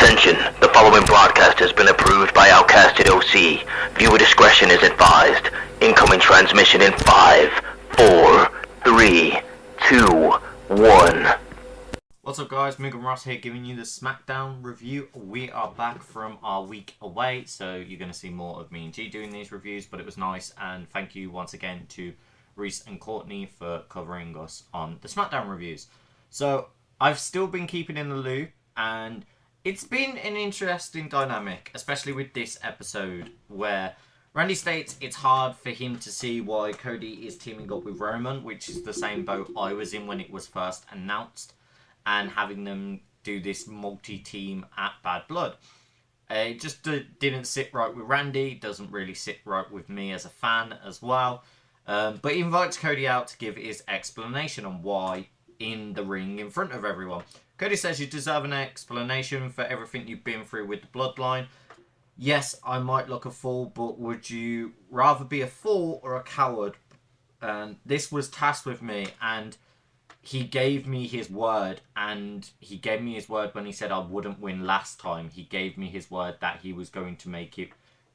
Attention, the following broadcast has been approved by Outcasted OC. Viewer discretion is advised. Incoming transmission in 5, 4, 3, 2, 1. What's up guys, Megan Ross here giving you the Smackdown review. We are back from our week away, so you're going to see more of me and G doing these reviews, but it was nice, and thank you once again to Reese and Courtney for covering us on the Smackdown reviews. So, I've still been keeping in the loop, and it's been an interesting dynamic, especially with this episode, where Randy states it's hard for him to see why Cody is teaming up with Roman, which is the same boat I was in when it was first announced, and having them do this multi-team at Bad Blood. It just didn't sit right with Randy, doesn't really sit right with me as a fan as well. But he invites Cody out to give his explanation on why in the ring in front of everyone. Cody says you deserve an explanation for everything you've been through with the bloodline. Yes, I might look a fool, but would you rather be a fool or a coward? And this was tasked with me, and he gave me his word, and he gave me his word when he said I wouldn't win last time. He gave me his word that he was going to make it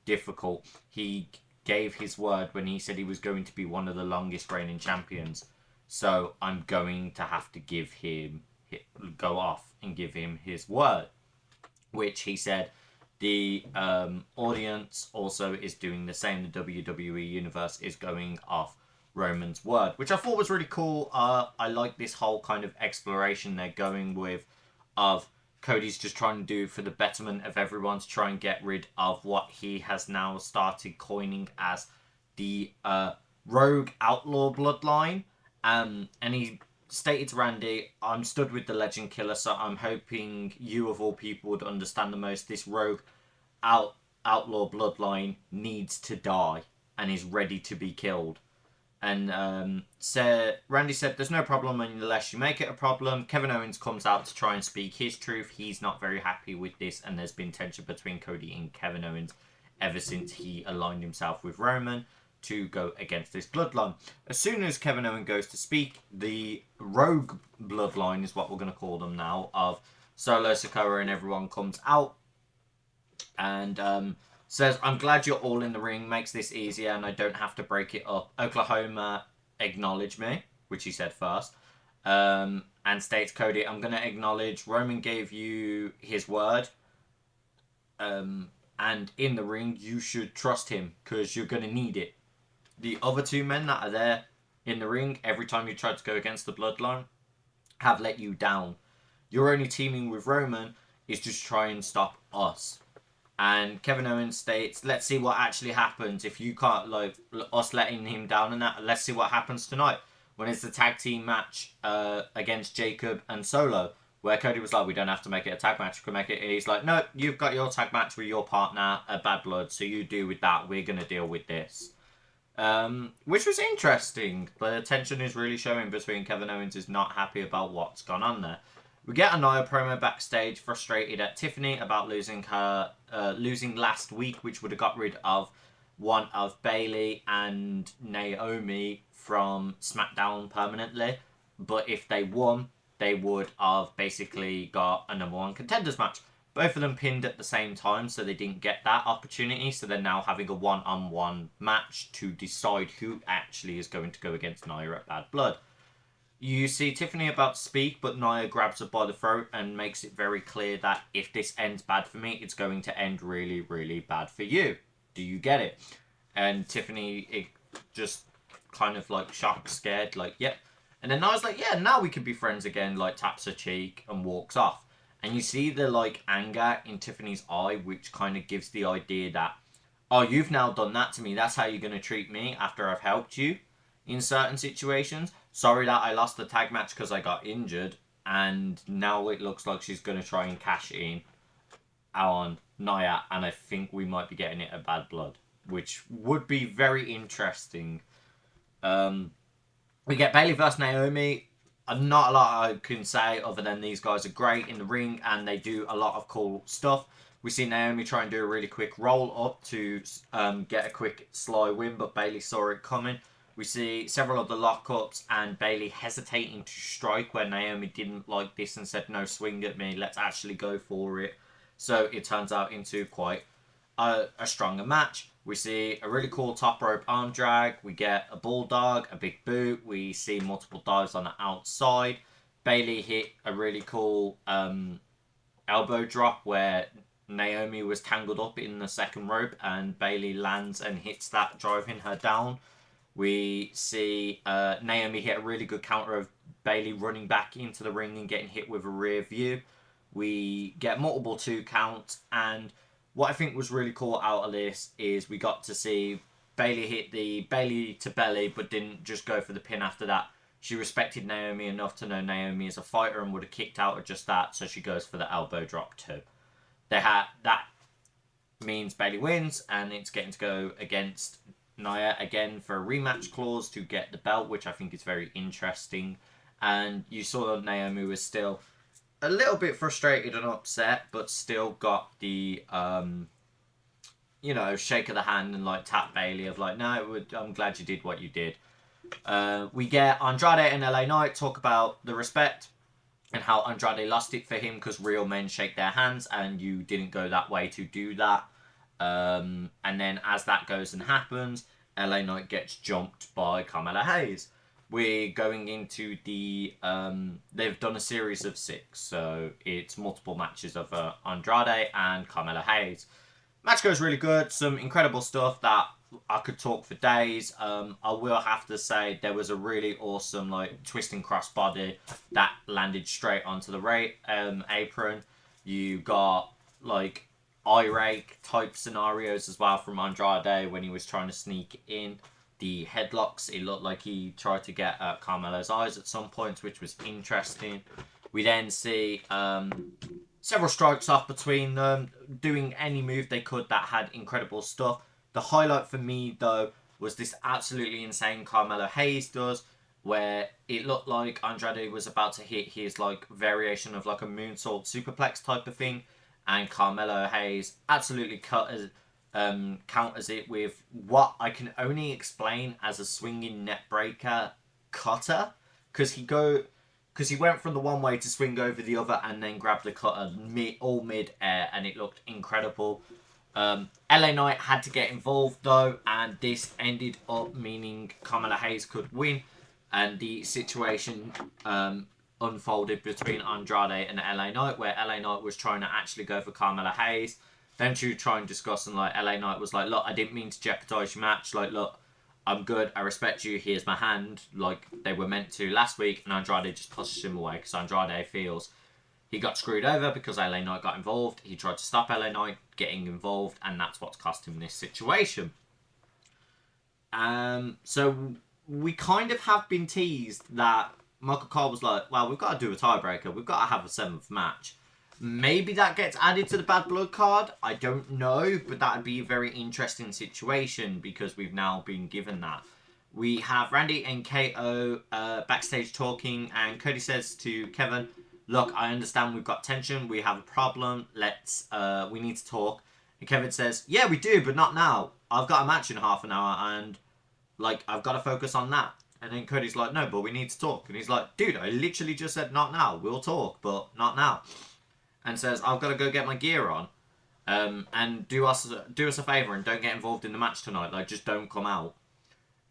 difficult. He gave his word when he said he was going to be one of the longest reigning champions. So I'm going to have to go off and give him his word, which he said the audience also is doing the same. The WWE universe is going off Roman's word, which I thought was really cool. I like this whole kind of exploration they're going with of Cody's just trying to do for the betterment of everyone to try and get rid of what he has now started coining as the Rogue Outlaw Bloodline. And he stated to Randy, I'm stood with the Legend Killer, so I'm hoping you of all people would understand the most. This Rogue Outlaw Bloodline needs to die and is ready to be killed. And Randy said, there's no problem unless you make it a problem. Kevin Owens comes out to try and speak his truth. He's not very happy with this, and there's been tension between Cody and Kevin Owens ever since he aligned himself with Roman to go against this bloodline. As soon as Kevin Owens goes to speak, the Rogue Bloodline is what we're going to call them now, of Solo Sikoa and everyone comes out and says, I'm glad you're all in the ring, makes this easier and I don't have to break it up. Oklahoma acknowledge me, which he said first, and states, Cody, I'm going to acknowledge Roman gave you his word, and in the ring you should trust him because you're going to need it. The other two men that are there in the ring, every time you tried to go against the bloodline, have let you down. You're only teaming with Roman is just try and stop us. And Kevin Owens states, let's see what actually happens. If you can't, like, us letting him down and that, let's see what happens tonight. When it's the tag team match against Jacob and Solo, where Cody was like, we don't have to make it a tag match, we can make it. And he's like, no, you've got your tag match with your partner at Bad Blood, so you do with that. We're going to deal with this. Which was interesting. The tension is really showing between Kevin Owens is not happy about what's gone on there. We get a Nia promo backstage, frustrated at Tiffany about losing last week, which would have got rid of one of Bayley and Naomi from Smackdown permanently. But if they won, they would have basically got a number one contenders match. Both of them pinned at the same time, so they didn't get that opportunity. So they're now having a one-on-one match to decide who actually is going to go against Nia at Bad Blood. You see Tiffany about to speak, but Nia grabs her by the throat and makes it very clear that if this ends bad for me, it's going to end really, really bad for you. Do you get it? And Tiffany just kind of like shocked, scared, like, yep. And then Nia's like, yeah, now we can be friends again, like taps her cheek and walks off. And you see the like anger in Tiffany's eye, which kind of gives the idea that, oh, you've now done that to me. That's how you're going to treat me after I've helped you in certain situations. Sorry that I lost the tag match because I got injured. And now it looks like she's going to try and cash in on Nia. And I think we might be getting it at Bad Blood, which would be very interesting. We get Bayley versus Naomi. Not a lot I can say other than these guys are great in the ring and they do a lot of cool stuff. We see Naomi try and do a really quick roll up to get a quick sly win, but Bayley saw it coming. We see several of the lockups and Bayley hesitating to strike where Naomi didn't like this and said, no, swing at me, let's actually go for it. So it turns out into quite a stronger match. We see a really cool top rope arm drag. We get a bulldog, a big boot. We see multiple dives on the outside. Bayley hit a really cool elbow drop where Naomi was tangled up in the second rope and Bayley lands and hits that, driving her down. We see Naomi hit a really good counter of Bayley running back into the ring and getting hit with a rear view. We get multiple 2 counts, and what I think was really cool out of this is we got to see Bayley hit the Bayley to belly, but didn't just go for the pin after that. She respected Naomi enough to know Naomi is a fighter and would have kicked out of just that, so she goes for the elbow drop too. That means Bayley wins, and it's getting to go against Nia again for a rematch clause to get the belt, which I think is very interesting. And you saw that Naomi was still a little bit frustrated and upset, but still got the shake of the hand and like tap Bayley of like, no, I'm glad you did what you did. We get Andrade and LA Knight talk about the respect and how Andrade lost it for him because real men shake their hands and you didn't go that way to do that. And then as that goes and happens, LA Knight gets jumped by Carmella Hayes. We're going into the... they've done a series of 6, so it's multiple matches of Andrade and Carmella Hayes. Match goes really good, some incredible stuff that I could talk for days. I will have to say there was a really awesome like twisting crossbody that landed straight onto the apron. You got like eye rake type scenarios as well from Andrade when he was trying to sneak in. The headlocks, it looked like he tried to get Carmella's eyes at some points, which was interesting. We then see several strikes off between them, doing any move they could that had incredible stuff. The highlight for me, though, was this absolutely insane Carmella Hayes does, where it looked like Andrade was about to hit his like variation of like a moonsault superplex type of thing, and Carmella Hayes absolutely counters it with what I can only explain as a swinging net breaker cutter, because he went from the one way to swing over the other and then grabbed the cutter all mid-air, and it looked incredible. LA Knight had to get involved though, and this ended up meaning Carmella Hayes could win, and the situation unfolded between Andrade and LA Knight, where LA Knight was trying to actually go for Carmella Hayes. Then to try and discuss, and like LA Knight was like, look, I didn't mean to jeopardize your match. Like, look, I'm good. I respect you. Here's my hand. Like they were meant to last week, and Andrade just pushes him away because Andrade feels he got screwed over because LA Knight got involved. He tried to stop LA Knight getting involved, and that's what's cost him this situation. So we kind of have been teased that Michael Cole was like, well, we've got to do a tiebreaker. We've got to have a 7th match. Maybe that gets added to the Bad Blood card. I don't know, but that would be a very interesting situation because we've now been given that. We have Randy and KO backstage talking, and Cody says to Kevin, look, I understand we've got tension. We have a problem. We need to talk. And Kevin says, yeah, we do, but not now. I've got a match in half an hour, and like I've got to focus on that. And then Cody's like, no, but we need to talk. And he's like, dude, I literally just said not now. We'll talk, but not now. And says, I've got to go get my gear on. And do us a favour and don't get involved in the match tonight. Like, just don't come out.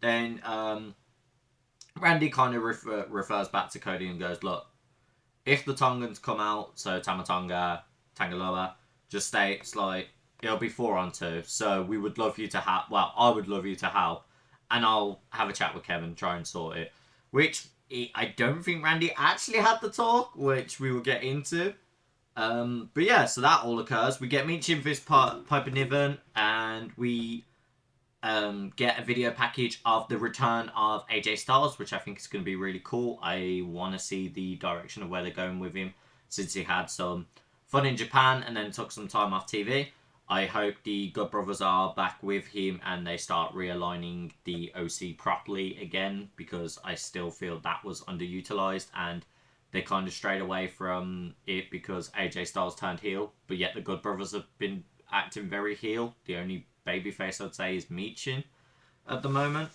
Then Randy kind of refers back to Cody and goes, look, if the Tongans come out, so Tama Tonga, Tangaloa, just states, like, it'll be 4-on-2. So we would love you to help. Well, I would love you to help. And I'll have a chat with Kevin, try and sort it. Which, I don't think Randy actually had the talk, which we will get into. But yeah, so that all occurs. We get Minchin vs Piper Niven, and we get a video package of the return of AJ Styles, which I think is going to be really cool. I want to see the direction of where they're going with him, since he had some fun in Japan and then took some time off TV. I hope the Good Brothers are back with him and they start realigning the OC properly again, because I still feel that was underutilized and they kind of strayed away from it because AJ Styles turned heel, but yet the Good Brothers have been acting very heel. The only babyface I'd say is Michin at the moment,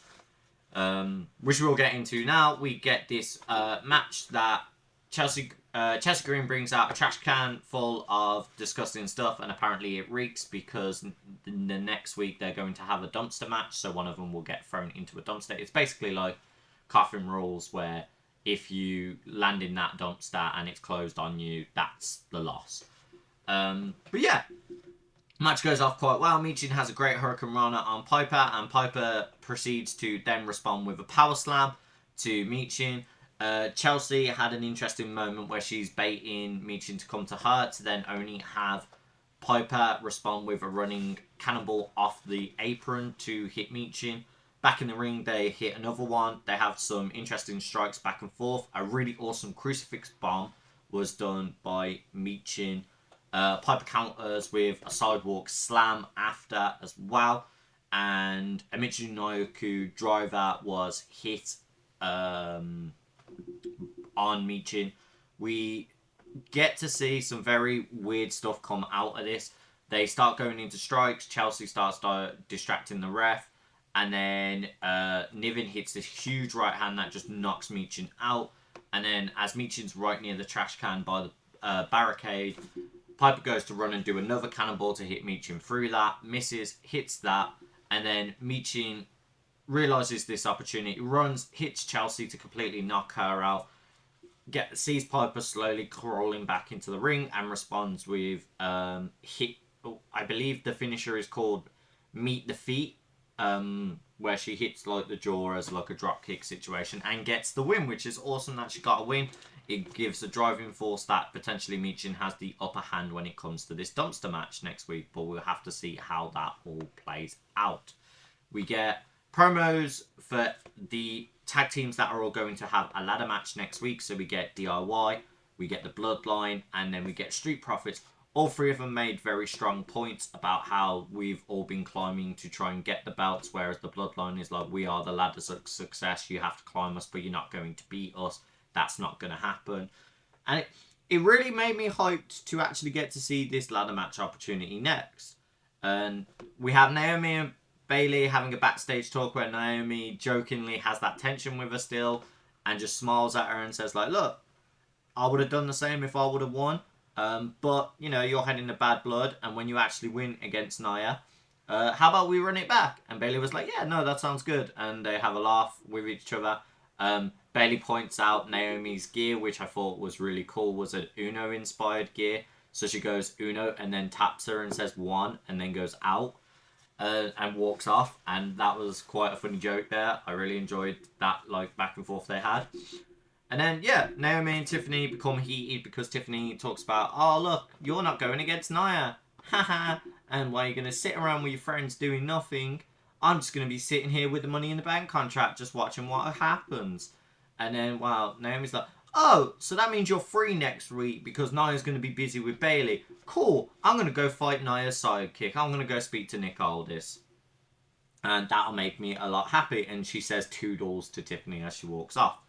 which we'll get into now. We get this match that Chelsea Green brings out a trash can full of disgusting stuff, and apparently it reeks because the next week they're going to have a dumpster match, so one of them will get thrown into a dumpster. It's basically like Coffin Rules, where if you land in that dumpster and it's closed on you, that's the loss. But yeah, match goes off quite well. Michin has a great Hurricane Rana on Piper, and Piper proceeds to then respond with a power slam to Michin. Chelsea had an interesting moment where she's baiting Michin to come to her to then only have Piper respond with a running cannonball off the apron to hit Michin. Back in the ring, they hit another one. They have some interesting strikes back and forth. A really awesome crucifix bomb was done by Michin. Piper counters with a sidewalk slam after as well. And a Michinoku driver was hit on Michin. We get to see some very weird stuff come out of this. They start going into strikes. Chelsea starts distracting the ref. And then Niven hits this huge right hand that just knocks Michin out. And then as Michin's right near the trash can by the barricade, Piper goes to run and do another cannonball to hit Michin through that. Misses, hits that. And then Michin realizes this opportunity, runs, hits Chelsea to completely knock her out. Sees Piper slowly crawling back into the ring and responds with hit. I believe the finisher is called Meet the Feet. Where she hits like the jaw as like a drop kick situation and gets the win, which is awesome that she got a win. It gives a driving force that potentially Michin has the upper hand when it comes to this dumpster match next week, but we'll have to see how that all plays out. We get promos for the tag teams that are all going to have a ladder match next week. So we get DIY, we get the Bloodline, and then we get Street Profits. All three of them made very strong points about how we've all been climbing to try and get the belts, whereas the Bloodline is like, we are the ladders of success, you have to climb us, but you're not going to beat us. That's not going to happen. And it really made me hyped to actually get to see this ladder match opportunity next. And we have Naomi and Bayley having a backstage talk where Naomi jokingly has that tension with her still and just smiles at her and says like, look, I would have done the same if I would have won. But, you know, you're heading to bad blood, and when you actually win against Nia, how about we run it back? And Bayley was like, yeah, no, that sounds good. And they have a laugh with each other. Bayley points out Naomi's gear, which I thought was really cool, was an Uno-inspired gear. So she goes Uno and then taps her and says 1 and then goes out and walks off. And that was quite a funny joke there. I really enjoyed that like back and forth they had. And then, yeah, Naomi and Tiffany become heated because Tiffany talks about, oh, look, you're not going against Nia. Haha. And why are you going to sit around with your friends doing nothing? I'm just going to be sitting here with the Money in the Bank contract just watching what happens. And then, wow, Naomi's like, oh, so that means you're free next week because Nia's going to be busy with Bayley. Cool. I'm going to go fight Nia's sidekick. I'm going to go speak to Nick Aldis. And that'll make me a lot happy. And she says toodles to Tiffany as she walks off.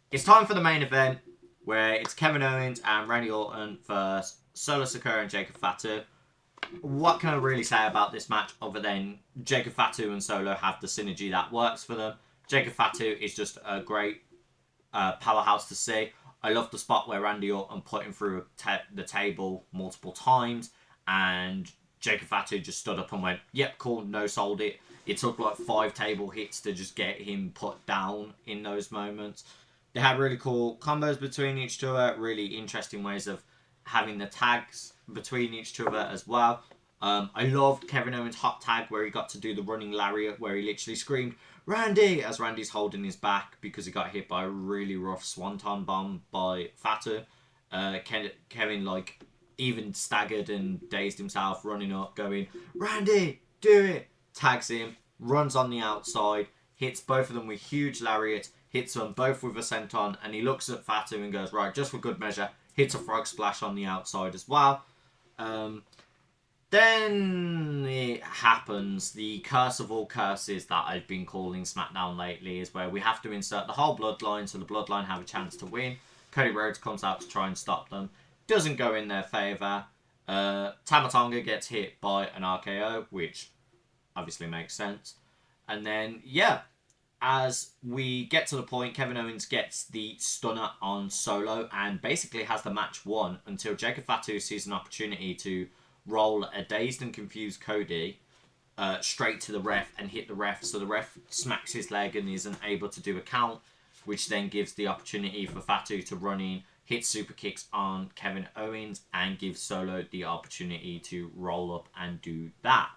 It's time for the main event, where it's Kevin Owens and Randy Orton versus Solo Sikoa and Jacob Fatu. What can I really say about this match other than Jacob Fatu and Solo have the synergy that works for them? Jacob Fatu is just a great powerhouse to see. I love the spot where Randy Orton put him through the table multiple times, and Jacob Fatu just stood up and went, yep, cool, no sold it. It took like 5 table hits to just get him put down in those moments. They had really cool combos between each other, really interesting ways of having the tags between each other as well. I loved Kevin Owens' hot tag where he got to do the running lariat where he literally screamed, Randy, as Randy's holding his back because he got hit by a really rough swanton bomb by Fatu. Kevin, like, even staggered and dazed himself, running up, going, Randy, do it! Tags him, runs on the outside, hits both of them with huge lariats, hits them both with a senton, and he looks at Fatu and goes, right, just for good measure, hits a frog splash on the outside as well. Then it happens, the curse of all curses that I've been calling SmackDown lately is where we have to insert the whole Bloodline so the Bloodline have a chance to win. Cody Rhodes comes out to try and stop them. Doesn't go in their favour. Tama Tonga gets hit by an RKO, which obviously makes sense. And then, yeah, as we get to the point, Kevin Owens gets the stunner on Solo and basically has the match won until Jacob Fatu sees an opportunity to roll a dazed and confused Cody straight to the ref and hit the ref. So the ref smacks his leg and isn't able to do a count, which then gives the opportunity for Fatu to run in, hit super kicks on Kevin Owens, and give Solo the opportunity to roll up and do that.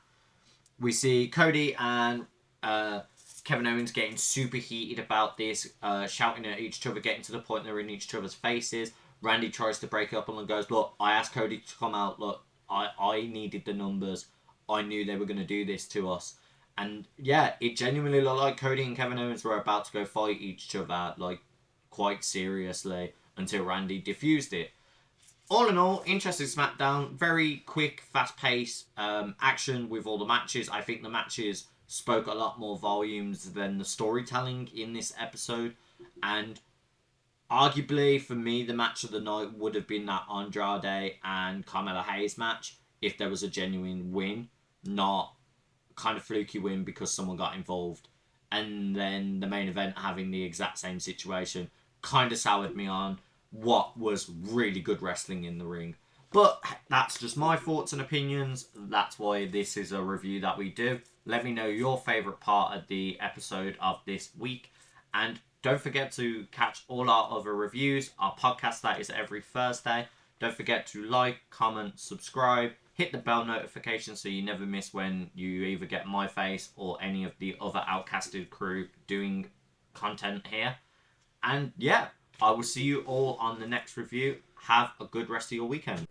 We see Cody and Kevin Owens getting super heated about this, shouting at each other, getting to the point they're in each other's faces. Randy tries to break up and goes, look, I asked Cody to come out. Look, I needed the numbers. I knew they were going to do this to us. And yeah, it genuinely looked like Cody and Kevin Owens were about to go fight each other, like, quite seriously, until Randy diffused it. All in all, interesting SmackDown. Very quick, fast-paced action with all the matches. I think the matches spoke a lot more volumes than the storytelling in this episode. And arguably, for me, the match of the night would have been that Andrade and Carmella Hayes match if there was a genuine win, not kind of fluky win because someone got involved. And then the main event having the exact same situation kind of soured me on what was really good wrestling in the ring. But that's just my thoughts and opinions. That's why this is a review that we do. Let me know your favourite part of the episode of this week. And don't forget to catch all our other reviews. Our podcast that is every Thursday. Don't forget to like, comment, subscribe. Hit the bell notification so you never miss when you either get my face or any of the other Outcasted crew doing content here. And yeah, I will see you all on the next review. Have a good rest of your weekend.